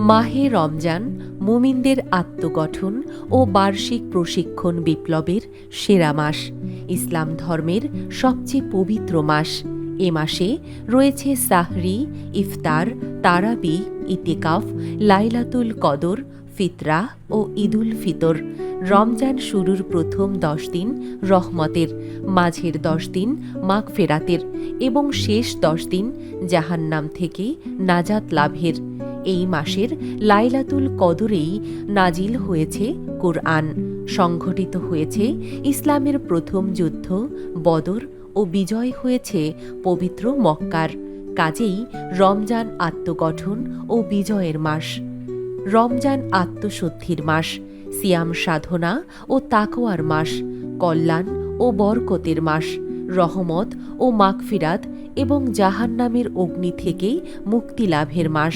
মাহে রমজান মুমিনদের আত্মগঠন ও বার্ষিক প্রশিক্ষণ বিপ্লবের সেরা মাস, ইসলাম ধর্মের সবচেয়ে পবিত্র মাস। এ মাসে রয়েছে সাহরি, ইফতার, তারাবি, ইতিকাফ, লাইলাতুল কদর, ফিতরা ও ঈদুল ফিতর। রমজান শুরুর প্রথম 10 দিন রহমতের, মাঝের 10 দিন মাগফেরাতের এবং শেষ 10 দিন জাহান্নাম থেকে নাজাত লাভের। এই মাসের লাইলাতুল কদরেই নাজিল হয়েছে কোরআন, সংঘটিত হয়েছে ইসলামের প্রথম যুদ্ধ বদর ও বিজয় হয়েছে পবিত্র মক্কার। কাজেই রমজান আত্মগঠন ও বিজয়ের মাস। রমজান আত্মশুদ্ধির মাস, সিয়াম সাধনা ও তাকওয়ার মাস, কল্যাণ ও বরকতের মাস, রহমত ও মাগফিরাত এবং জাহান্নামের অগ্নি থেকে মুক্তি লাভের মাস।